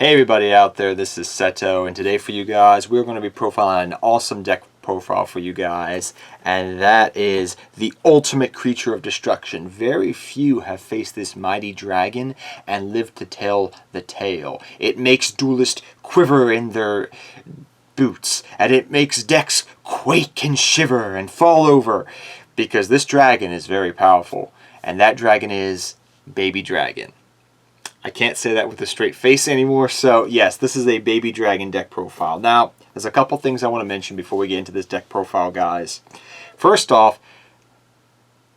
Hey everybody out there, this is Seto, and today for you guys we're going to be profiling an awesome deck profile for you guys, and that is the ultimate creature of destruction. Very few have faced this mighty dragon and lived to tell the tale. It makes duelists quiver in their boots, and it makes decks quake and shiver and fall over, because this dragon is very powerful, and that dragon is Baby Dragon. I can't say that with a straight face anymore, so yes, this is a Baby Dragon deck profile. Now, there's a couple things I want to mention before we get into this deck profile, guys. First off,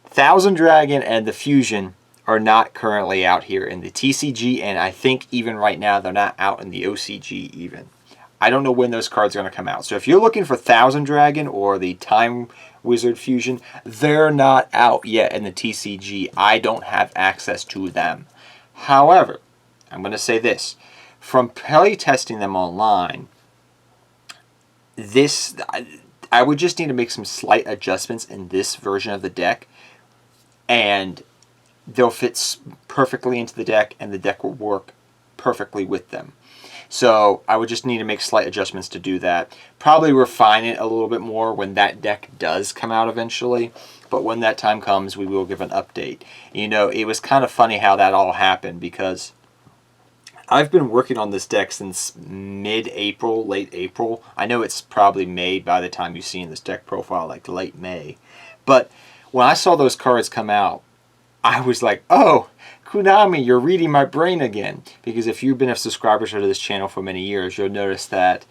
Thousand Dragon and the Fusion are not currently out here in the TCG, and I think even right now they're not out in the OCG even. I don't know when those cards are going to come out. So if you're looking for Thousand Dragon or the Time Wizard Fusion, they're not out yet in the TCG. I don't have access to them. However, I'm going to say this. From play testing them online, I would just need to make some slight adjustments in this version of the deck, and they'll fit perfectly into the deck, and the deck will work perfectly with them. So I would just need to make slight adjustments to do that. Probably refine it a little bit more when that deck does come out eventually. But when that time comes, we will give an update. You know, it was kind of funny how that all happened, because I've been working on this deck since mid-April, late April. I know it's probably May by the time you see in this deck profile, like late May. But when I saw those cards come out, I was like, oh, Konami, you're reading my brain again. Because if you've been a subscriber to this channel for many years, you'll notice that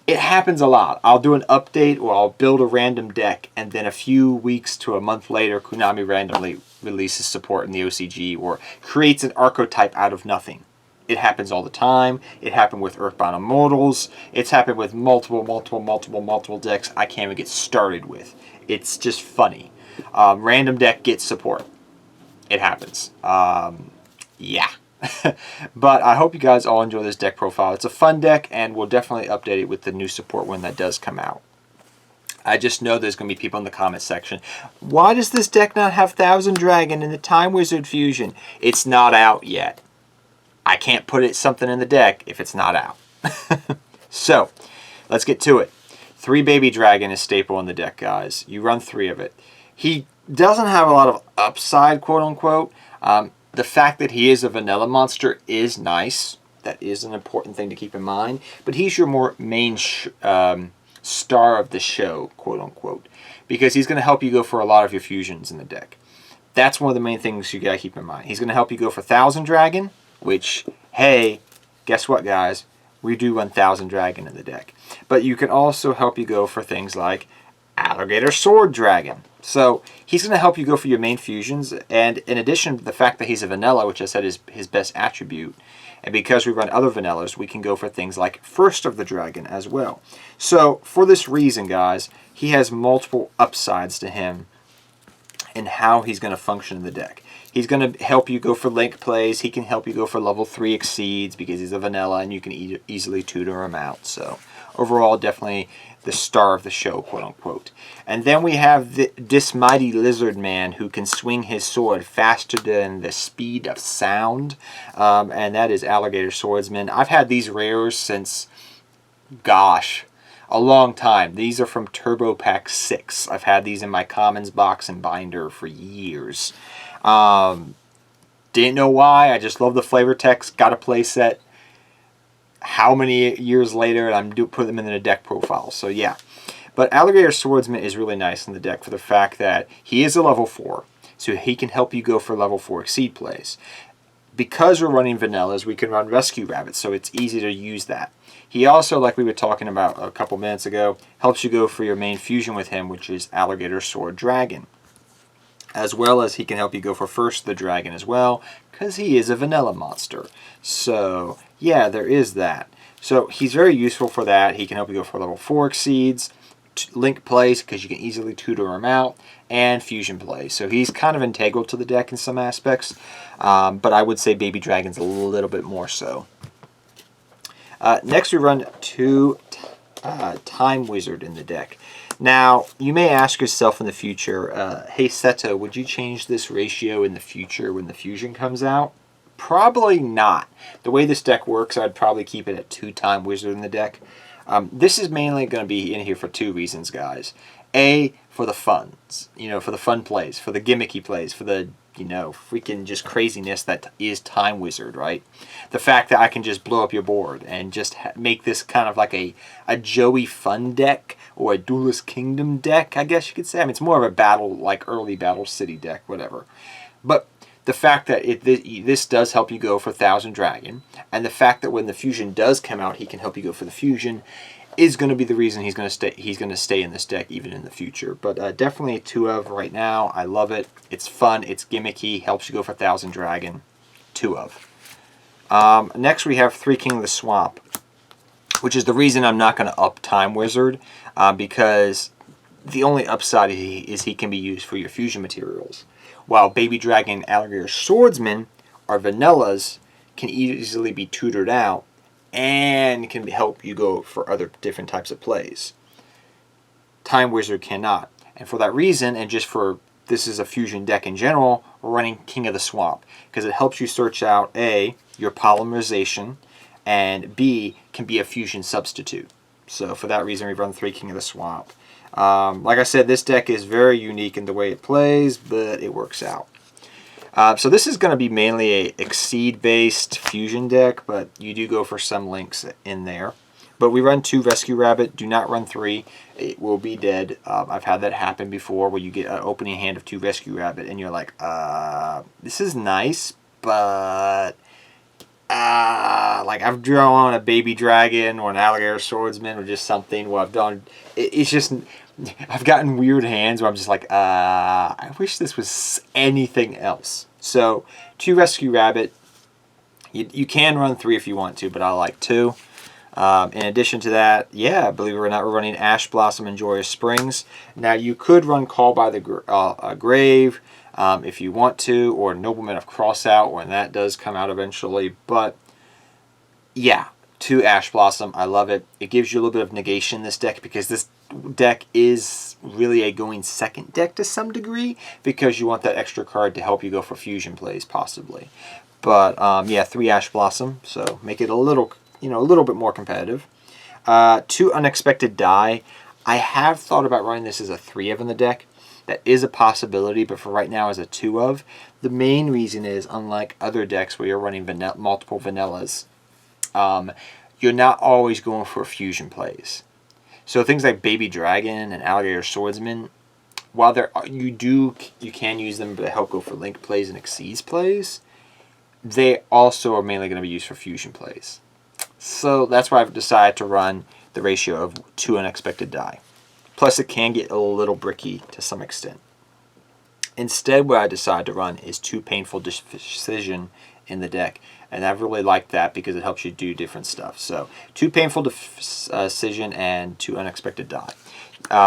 it happens a lot. I'll do an update or I'll build a random deck, and then a few weeks to a month later, Konami randomly releases support in the OCG or creates an archetype out of nothing. It happens all the time. It happened with Earthbound Immortals. It's happened with multiple decks I can't even get started with. It's just funny. Random deck gets support. It happens. Yeah. But I hope you guys all enjoy this deck profile. It's a fun deck, and we'll definitely update it with the new support when that does come out. I just know there's going to be people in the comment section. Why does this deck not have Thousand Dragon and the Time Wizard Fusion? It's not out yet. I can't put something in the deck if it's not out. So, let's get to it. 3 Baby Dragon is staple in the deck, guys. You run 3 of it. He doesn't have a lot of upside, quote-unquote. The fact that he is a vanilla monster is nice. That is an important thing to keep in mind. But he's your more main star of the show, quote-unquote. Because he's going to help you go for a lot of your fusions in the deck. That's one of the main things you got to keep in mind. He's going to help you go for Thousand Dragon, which, hey, guess what, guys? We do run Thousand Dragon in the deck. But you can also help you go for things like Alligator Swordsman. So he's going to help you go for your main fusions, and in addition to the fact that he's a vanilla, which I said is his best attribute, and because we run other vanillas, we can go for things like First of the Dragon as well. So for this reason, guys, he has multiple upsides to him in how he's going to function in the deck. He's going to help you go for link plays. He can help you go for level 3 exceeds because he's a vanilla, and you can easily tutor him out. So overall, definitely the star of the show, quote-unquote. And then we have this mighty lizard man who can swing his sword faster than the speed of sound, and that is Alligator Swordsman. I've had these rares since, gosh, a long time. These are from Turbo Pack 6. I've had these in my Commons box and binder for years. Didn't know why. I just love the flavor text. Got a play set. How many years later, and I'm putting them in the deck profile. So yeah, but Alligator Swordsman is really nice in the deck for the fact that he is a level 4, so he can help you go for level 4 exceed plays. Because we're running vanillas, we can run Rescue Rabbits, so it's easy to use that. He also, like we were talking about a couple minutes ago, helps you go for your main fusion with him, which is Alligator Sword Dragon. As well as he can help you go for First the Dragon as well, because he is a vanilla monster. So yeah, there is that. So he's very useful for that. He can help you go for level 4 exceeds, link plays because you can easily tutor him out, and fusion plays. So he's kind of integral to the deck in some aspects, but I would say Baby Dragon's a little bit more so. Next we run 2 Time Wizard in the deck. Now, you may ask yourself in the future, hey Seto, would you change this ratio in the future when the fusion comes out? Probably not. The way this deck works, I'd probably keep it at 2 Time Wizard in the deck. This is mainly going to be in here for 2 reasons, guys. A, for the funs. For the fun plays, for the gimmicky plays, for the, freaking just craziness that is Time Wizard, right? The fact that I can just blow up your board and just make this kind of like a Joey Fun deck or a Duelist Kingdom deck, I guess you could say. I mean, it's more of a battle, like early Battle City deck, whatever. But the fact that this does help you go for Thousand Dragon, and the fact that when the fusion does come out, he can help you go for the fusion, is going to be the reason he's going to stay. He's going to stay in this deck even in the future. But definitely a 2 of right now. I love it. It's fun. It's gimmicky. Helps you go for Thousand Dragon. 2 of. Next we have 3 King of the Swamp, which is the reason I'm not going to up Time Wizard, because the only upside is he can be used for your fusion materials. While Baby Dragon and Alligator Swordsman are vanillas, can easily be tutored out, and can help you go for other different types of plays. Time Wizard cannot. And for that reason, and just for this is a fusion deck in general, we're running King of the Swamp, because it helps you search out A, your polymerization, and B, can be a fusion substitute. So for that reason, we run 3 King of the Swamp. Like I said, this deck is very unique in the way it plays, but it works out. So this is going to be mainly a Exceed-based fusion deck, but you do go for some links in there. But we run 2 Rescue Rabbit. Do not run 3. It will be dead. I've had that happen before, where you get an opening hand of 2 Rescue Rabbit, and you're like, this is nice, but... like I've drawn a Baby Dragon or an Alligator Swordsman or just something where I've done... It's just... I've gotten weird hands where I'm just like, I wish this was anything else. So, 2 Rescue Rabbit. You can run 3 if you want to, but I like 2. In addition to that, yeah, believe it or not, we're running Ash Blossom and Joyous Springs. Now, you could run Call by the Grave if you want to, or Nobleman of Crossout when that does come out eventually. But, yeah, 2 Ash Blossom. I love it. It gives you a little bit of negation in this deck, because this deck is really a going second deck to some degree, because you want that extra card to help you go for fusion plays possibly. But yeah, 3 Ash Blossom, so make it a little bit more competitive. 2 Unexpected Die. I have thought about running this as a 3 of in the deck. That is a possibility, but for right now as a 2 of. The main reason is, unlike other decks where you're running multiple vanillas, you're not always going for fusion plays. So things like Baby Dragon and Alligator Swordsman, while you can use them to help go for link plays and Exceeds plays, they also are mainly going to be used for fusion plays. So that's why I've decided to run the ratio of 2 Unexpected Die. Plus it can get a little bricky to some extent. Instead, what I decided to run is 2 Painful Decision in the deck. And I've really liked that because it helps you do different stuff. So 2 Painful Decision and 2 Unexpected Die.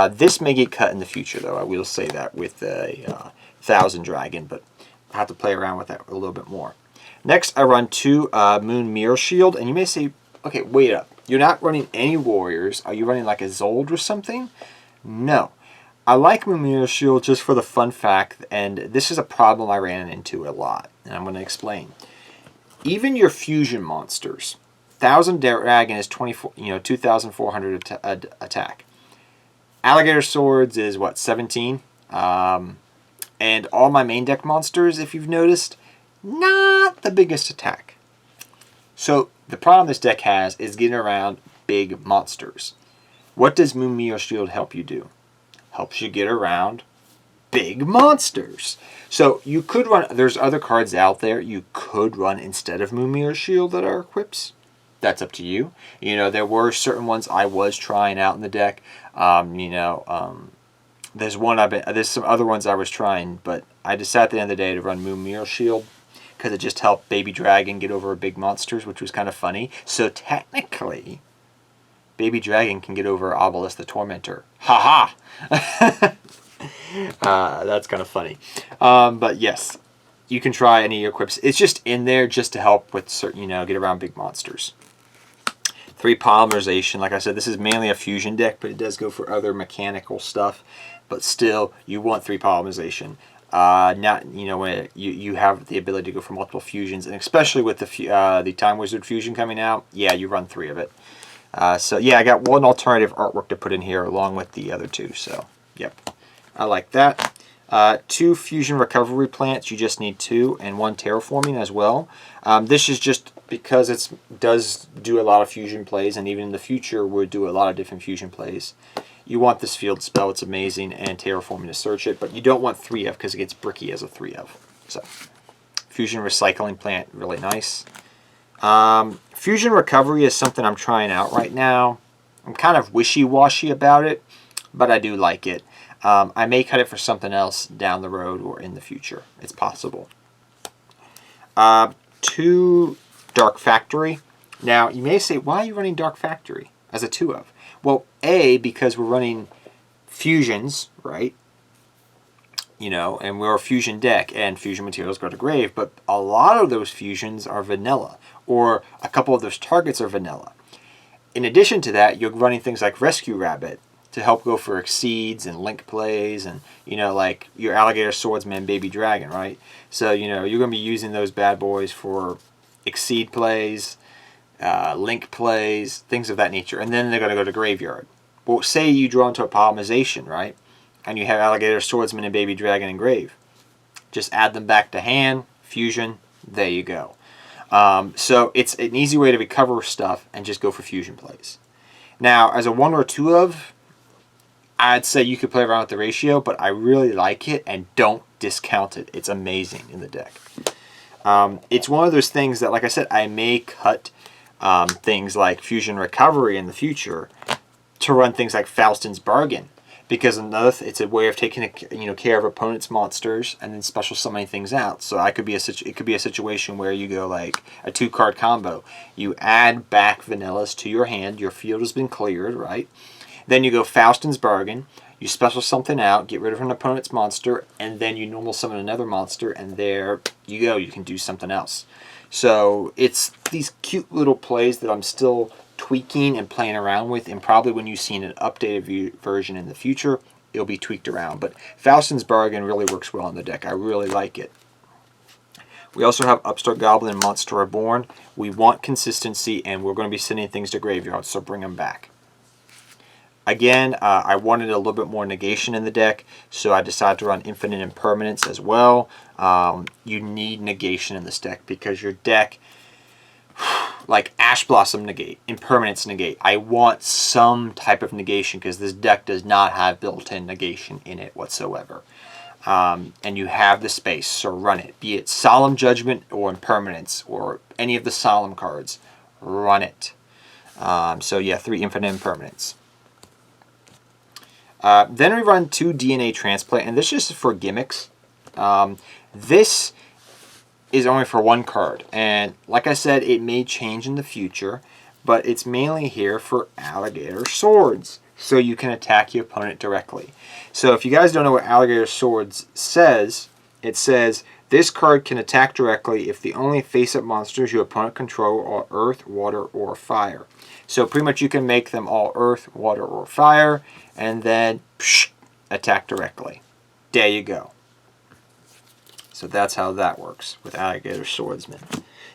This may get cut in the future, though. I will say that with a Thousand Dragon, but I have to play around with that a little bit more. Next, I run 2 Moon Mirror Shield. And you may say, okay, wait up. You're not running any warriors. Are you running like a Zold or something? No. I like Moon Mirror Shield just for the fun fact, and this is a problem I ran into a lot, and I'm going to explain. Even your fusion monsters, Thousand Dragon is 2,400 attack. Alligator Swords is what, 17? And all my main deck monsters, if you've noticed, not the biggest attack. So the problem this deck has is getting around big monsters. What does Moon Mirror Shield help you do? Helps you get around big monsters. So you could run, there's other cards out there you could run instead of Moon Mirror Shield that are equips. That's up to you. There were certain ones I was trying out in the deck. There's some other ones I was trying, but I decided at the end of the day to run Moon Mirror Shield because it just helped Baby Dragon get over big monsters, which was kind of funny. So technically, Baby Dragon can get over Obelisk the Tormentor. Ha ha! That's kind of funny. But yes, you can try any equips. It's just in there just to help with certain, get around big monsters. 3 Polymerization. Like I said, this is mainly a fusion deck, but it does go for other mechanical stuff. But still, you want 3 Polymerization. Now when you have the ability to go for multiple fusions, and especially with the Time Wizard fusion coming out, yeah, you run 3 of it. So yeah, I got 1 alternative artwork to put in here along with the other 2. So yep, I like that. 2 fusion recovery plants. You just need 2, and 1 terraforming as well. This is just because it does do a lot of fusion plays, and even in the future would do a lot of different fusion plays. You want this field spell, it's amazing, and terraforming to search it, but you don't want 3 of because it gets bricky as a 3 of. So, fusion recycling plant, really nice. Fusion recovery is something I'm trying out right now. I'm kind of wishy-washy about it, but I do like it. I may cut it for something else down the road or in the future. It's possible. 2 Dark Factory. Now, you may say, why are you running Dark Factory as a 2 of? Well, A, because we're running fusions, right? And we're a fusion deck, and fusion materials go to grave, but a lot of those fusions are vanilla, or a couple of those targets are vanilla. In addition to that, you're running things like Rescue Rabbit to help go for exceeds and link plays, and like your Alligator Swordsman, Baby Dragon, right? So you're going to be using those bad boys for exceed plays, link plays, things of that nature, and then they're going to go to graveyard. Well, say you draw into a polymerization, right? And you have Alligator Swordsman and Baby Dragon in grave. Just add them back to hand, fusion, there you go. So it's an easy way to recover stuff and just go for fusion plays. Now, as a 1 or 2 of, I'd say you could play around with the ratio, but I really like it, and don't discount it. It's amazing in the deck. It's one of those things that, like I said, I may cut things like fusion recovery in the future to run things like Falcons Bargain, because it's a way of taking care of opponents' monsters and then special summoning things out. So it could be a situation where you go like a 2-card combo. You add back vanillas to your hand. Your field has been cleared, right? Then you go Falcons Bargain. You special something out, get rid of an opponent's monster, and then you normal summon another monster, and there you go. You can do something else. So it's these cute little plays that I'm still tweaking and playing around with, and probably when you've seen an updated version in the future, it'll be tweaked around. But Falcon's Bargain really works well on the deck. I really like it. We also have Upstart Goblin and Monster Reborn. We want consistency, and we're going to be sending things to graveyard, so bring them back. Again, I wanted a little bit more negation in the deck, so I decided to run Infinite Impermanence as well. You need negation in this deck because your deck, like Ash Blossom negate, Impermanence negate, I want some type of negation because this deck does not have built-in negation in it whatsoever. And you have the space, so run it. Be it Solemn Judgment or Impermanence or any of the Solemn cards, run it. So yeah, 3 Infinite Impermanence. Then we run 2 DNA Transplant, and this is just for gimmicks. This is only for 1 card, and like I said, it may change in the future, but it's mainly here for Alligator Swords, so you can attack your opponent directly. So if you guys don't know what Alligator Swords says, it says, this card can attack directly if the only face-up monsters your opponent control are Earth, Water, or Fire. So pretty much you can make them all Earth, Water, or Fire, and then attack directly. There you go. So that's how that works with Alligator Swordsman.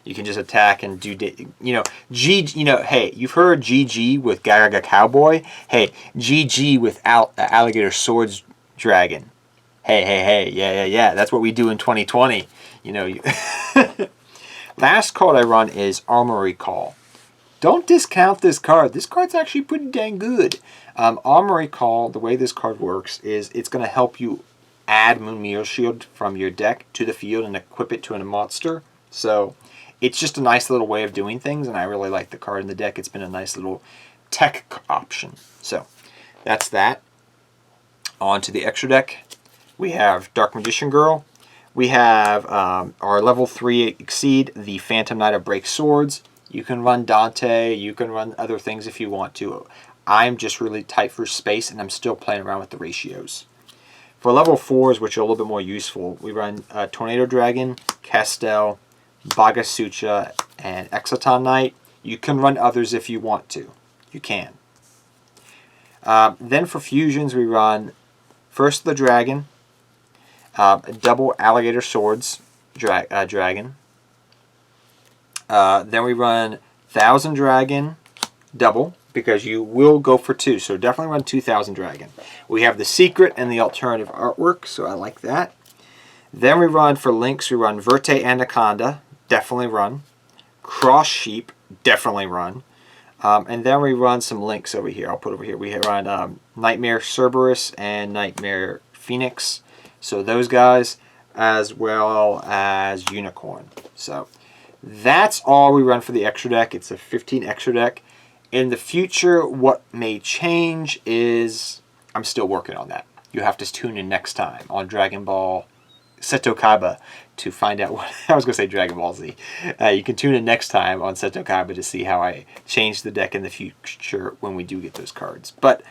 You can just attack and do, hey, you've heard GG with Gaga Cowboy. Hey, GG with Alligator Swords Dragon. Hey, yeah. That's what we do in 2020. Last card I run is Armory Call. Don't discount this card. This card's actually pretty dang good. Armory Call, the way this card works is it's going to help you add Moon Meteor Shield from your deck to the field and equip it to a monster. So it's just a nice little way of doing things, and I really like the card in the deck. It's been a nice little tech option. So that's that. On to the extra deck. We have Dark Magician Girl. We have our level 3 Exceed, the Phantom Knight of Break Swords. You can run Dante. You can run other things if you want to. I'm just really tight for space, and I'm still playing around with the ratios. For level 4s, which are a little bit more useful, we run Tornado Dragon, Castel, Bagasucha, and Exoton Knight. You can run others if you want to. You can. Then for fusions, we run first the Dragon, double Alligator Swords dragon. Then we run 1,000 Dragon double, because you will go for 2. So definitely run 2,000 Dragon. We have the secret and the alternative artwork, so I like that. Then we run for links, we run Verte Anaconda, definitely run. Cross Sheep, definitely run. And then we run some links over here. I'll put over here. We run Nightmare Cerberus and Nightmare Phoenix. So those guys, as well as Unicorn. So that's all we run for the extra deck. It's a 15 extra deck. In the future, what may change is I'm still working on that. You have to tune in next time on Dragon Ball Seto Kaiba to find out what I was going to say Dragon Ball Z. You can tune in next time on Seto Kaiba to see how I change the deck in the future when we do get those cards. But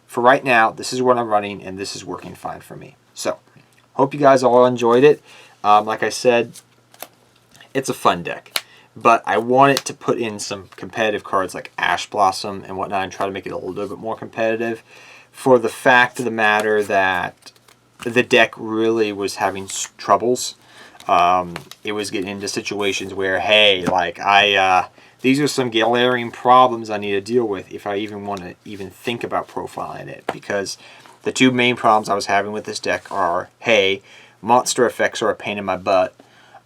for right now, this is what I'm running, and this is working fine for me. So, hope you guys all enjoyed it. Like I said, it's a fun deck. But I want it to put in some competitive cards like Ash Blossom and whatnot and try to make it a little bit more competitive, for the fact of the matter that the deck really was having troubles. It was getting into situations where, hey, like these are some glaring problems I need to deal with if I even want to even think about profiling it. Because the two main problems I was having with this deck are, hey, monster effects are a pain in my butt.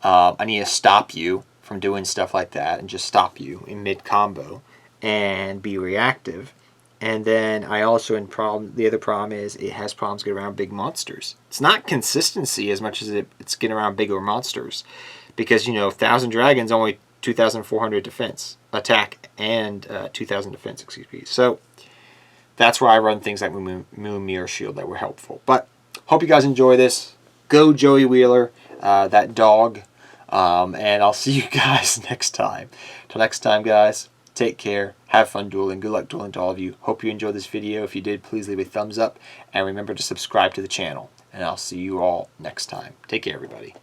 I need to stop you from doing stuff like that and just stop you in mid-combo and be reactive. And then I also, the other problem is it has problems getting around big monsters. It's not consistency as much as it's getting around bigger monsters. Because, 1,000 Dragons only 2,400 defense, attack, and 2,000 defense, excuse me. So that's why I run things like Moon Mirror Shield that were helpful. But hope you guys enjoy this. Go Joey Wheeler, that dog. And I'll see you guys next time. Till next time, guys, take care. Have fun dueling. Good luck dueling to all of you. Hope you enjoyed this video. If you did, please leave a thumbs up. And remember to subscribe to the channel. And I'll see you all next time. Take care, everybody.